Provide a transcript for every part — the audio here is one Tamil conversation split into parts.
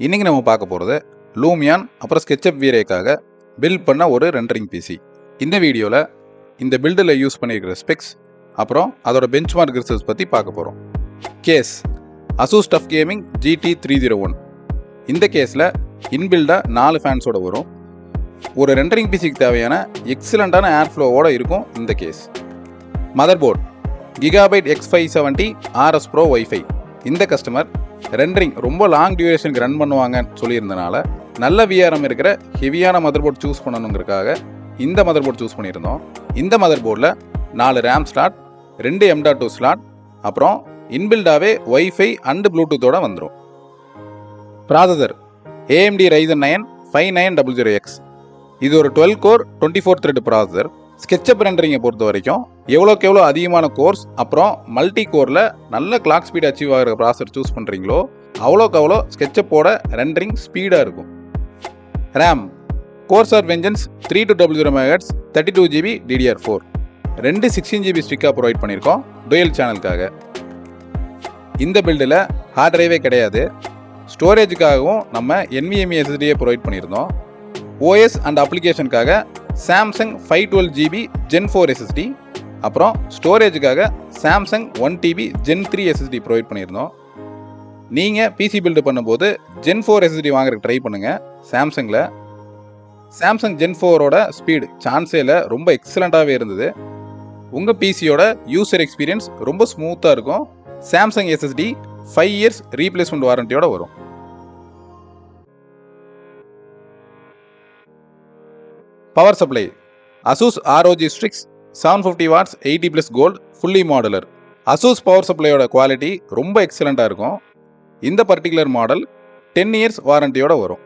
இன்றைக்கி நம்ம பார்க்க போகிறது லூமியான் அப்புறம் ஸ்கெட்சப் வீரேக்காக பில்ட் பண்ண ஒரு ரெண்டரிங் பிசி. இந்த வீடியோவில் இந்த பில்டில் யூஸ் பண்ணியிருக்கிற ஸ்பெக்ஸ் அப்புறம் அதோட பெஞ்ச்மார்க் ரிசல்ட்ஸ் பற்றி பார்க்க போகிறோம். Case Asus TUF gaming GT301. இந்த கேஸில் இன்பில்டாக 4 ஃபேன்ஸோடு வரும். ஒரு ரெண்டரிங் பிசிக்கு தேவையான எக்ஸலண்ட்டான ஏர் ஃப்ளோவோடு இருக்கும் இந்த case. Mother board Gigabyte X570 RS Pro Wi-Fi. இந்த கஸ்டமர் ரெண்டரிங் ரொம்ப லாங் டியூரேஷனுக்கு ரன் பண்ணுவாங்கன்னு சொல்லியிருந்தனால நல்ல விஆர்எம் இருக்கிற ஹெவியான மதர் போர்ட் சூஸ் பண்ணணுங்கிறதுக்காக இந்த மதர் போர்ட் சூஸ் பண்ணியிருந்தோம். இந்த மதர் போர்டில் 4 RAM ஸ்லாட், 2 M.2 ஸ்லாட், அப்புறம் இன்பில்டாகவே Wi-Fi அண்ட் ப்ளூடூத்தோடு வந்துடும். Processor AMD Ryzen 9 5900X. இது ஒரு 12 கோர் 24 த்ரெட் ப்ராசஸர். ஸ்கெட்சப் ரெண்டரிங்கை பொறுத்த வரைக்கும் எவ்வளோக்கு எவ்வளோ அதிகமான கோர்ஸ் அப்புறம் மல்டி கோரில் நல்ல கிளாக் ஸ்பீட் அச்சீவ் ஆகிற ப்ராசஸர் சூஸ் பண்ணுறீங்களோ அவ்வளோக்கு அவ்வளோ ஸ்கெட்சப்போட ரெண்டரிங் ஸ்பீடாக இருக்கும். RAM Corsair Vengeance 3200 MHz 32GB DDR4. 2 16GB ஸ்டிக்காக ப்ரொவைட் பண்ணியிருக்கோம் டுயல் சேனலுக்காக. இந்த பில்டில் ஹார்ட் டிரைவே கிடையாது. ஸ்டோரேஜுக்காகவும் நம்ம NVMe SSDயை ப்ரொவைட் பண்ணியிருந்தோம். OS அண்ட் அப்ளிகேஷனுக்காக Samsung 512GB Gen 4 SSD, அப்புறம் ஸ்டோரேஜுக்காக Samsung 1TB Gen 3 SSD provide பண்ணியிருந்தோம். நீங்கள் பிசி பில்டு பண்ணும்போது Gen 4 SSD வாங்குறதுக்கு ட்ரை பண்ணுங்கள். Samsung Gen 4ஓட ஸ்பீடு சான்ஸே இல்லை, ரொம்ப எக்ஸலண்ட்டாகவே இருந்தது. உங்கள் பிசியோட யூசர் எக்ஸ்பீரியன்ஸ் ரொம்ப ஸ்மூத்தாக இருக்கும். Samsung SSD 5 years ரீப்ளேஸ்மெண்ட் வாரண்டியோட வரும். Power supply Asus ROG Strix 750 watts 80+ gold fully modular. Asus power சப்ளையோட குவாலிட்டி ரொம்ப எக்ஸலண்ட்டாக இருக்கும். இந்த பர்டிகுலர் மாடல் 10 years வாரண்டியோட வரும்.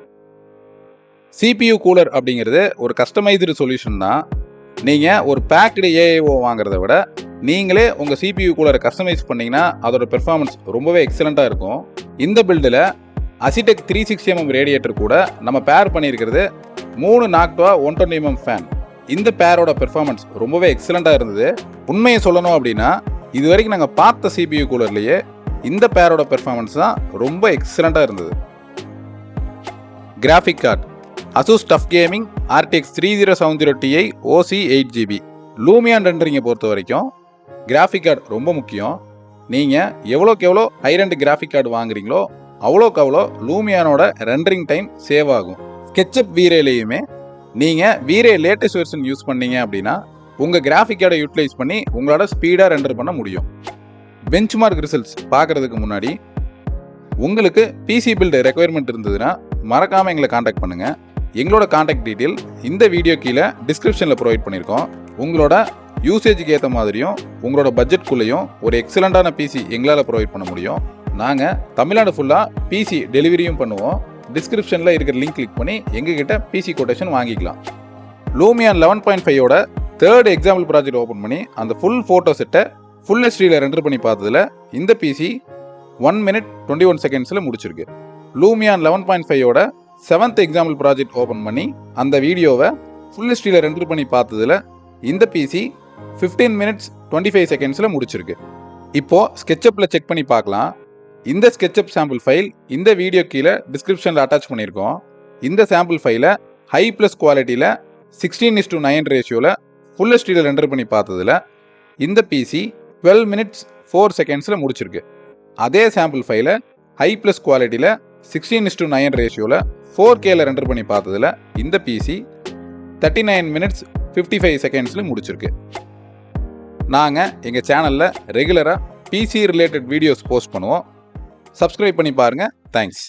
CPU கூலர் அப்படிங்கிறது ஒரு கஸ்டமைஸ்டு சொல்யூஷன் தான். நீங்கள் ஒரு பேக்டு AIO வாங்குறத விட நீங்களே உங்கள் CPU கூலரை கஸ்டமைஸ் பண்ணிங்கன்னா அதோட பெர்ஃபார்மன்ஸ் ரொம்பவே எக்ஸலண்ட்டாக இருக்கும். இந்த பில்டில் Asetek 360mm ரேடியேட்டர் கூட நம்ம பேர் பண்ணியிருக்கிறது 3 நாக்டா 120mm ஃபேன். இந்த பேரோட பெர்ஃபார்மன்ஸ் ரொம்பவே எக்ஸலண்ட்டாக இருந்தது. உண்மையை சொல்லணும் அப்படின்னா இது வரைக்கும் நாங்கள் பார்த்த CPU கூலர்லேயே இந்த பேரோட பெர்ஃபார்மன்ஸ் தான் ரொம்ப எக்ஸலண்ட்டாக இருந்தது. Graphic card Asus TUF gaming RTX 3070 Ti OC 8GB. Lumion ரெண்டரிங்கை பொறுத்த வரைக்கும் கிராஃபிக் கார்டு ரொம்ப முக்கியம். நீங்கள் எவ்வளோக்கு எவ்வளோ ஹைரண்ட் கிராஃபிக் கார்டு வாங்குறீங்களோ அவ்வளோக்கு அவ்வளோ லூமியானோட ரெண்டரிங் டைம் சேவ் ஆகும். ஸ்கெட்சப் வீரேலையுமே நீங்கள் வீரே லேட்டஸ்ட் வெர்ஷன் யூஸ் பண்ணீங்க அப்படின்னா உங்கள் கிராஃபிக் கார்டை யூட்டிலைஸ் பண்ணி உங்களோட ஸ்பீடாக ரெண்டர் பண்ண முடியும். பெஞ்ச்மார்க் ரிசல்ட்ஸ் பார்க்குறதுக்கு முன்னாடி உங்களுக்கு பிசி பில்டு ரெக்குயர்மெண்ட் இருந்ததுன்னா மறக்காமல் எங்களை காண்டாக்ட் பண்ணுங்கள். எங்களோட காண்டாக்ட் டீட்டெயில் இந்த வீடியோ கீழே டிஸ்கிரிப்ஷனில் ப்ரொவைட் பண்ணியிருக்கோம். உங்களோட யூசேஜுக்கு ஏற்ற மாதிரியும் உங்களோட பட்ஜெட்குள்ளேயும் ஒரு எக்ஸலண்ட்டான பிசி எங்களால் ப்ரொவைட் பண்ண முடியும். நாங்கள் தமிழ்நாடு ஃபுல்லாக பிசி டெலிவரியும் பண்ணுவோம். டிஸ்கிரிப்ஷனில் இருக்கிற லிங்க் கிளிக் பண்ணி எங்ககிட்ட பிசி கொட்டேஷன் வாங்கிக்கலாம். லூமியான் 11.5ஓட 3rd எக்ஸாம்பிள் ப்ராஜெக்ட் ஓப்பன் பண்ணி அந்த ஃபுல் ஃபோட்டோ செட்டை ஃபுல் ஹெச்டியில் ரெண்டர் பண்ணி பார்த்ததில் இந்த பிசி 1 minute 21 seconds முடிச்சிருக்கு. லூமியான் 11.5ஓட 7th எக்ஸாம்பிள் ப்ராஜெக்ட் ஓப்பன் பண்ணி அந்த வீடியோவை ஃபுல் ஹெச்டியில் ரெண்டர் பண்ணி பார்த்ததில் இந்த பிசி 15 minutes 25 seconds முடிச்சிருக்கு. இப்போது ஸ்கெட்சப்பில் செக் பண்ணி பார்க்கலாம். இந்த ஸ்கெட்சப் சாம்பிள் ஃபைல் இந்த வீடியோ கீழே டிஸ்கிரிப்ஷனில் அட்டாச் பண்ணியிருக்கோம். இந்த சாம்பிள் ஃபைலை ஹை ப்ளஸ் குவாலிட்டியில் 16:9 ரேஷியோவில் ஃபுல் ஹெச்டியில் ரெண்டர் பண்ணி பார்த்ததில் இந்த பிசி 12 minutes 4 seconds முடிச்சிருக்கு. அதே சாம்பிள் ஃபைலை ஹை ப்ளஸ் குவாலிட்டியில் 16:9 ரேஷியோவில் 4Kல ரெண்டர் பண்ணி பார்த்ததில் இந்த பிசி 39 minutes 55 seconds முடிச்சிருக்கு. நாங்கள் எங்கள் சேனலில் ரெகுலராக பிசி ரிலேட்டட் வீடியோஸ் போஸ்ட் பண்ணுவோம். சப்ஸ்கிரைப் பண்ணி பாருங்கள். தேங்க்ஸ்.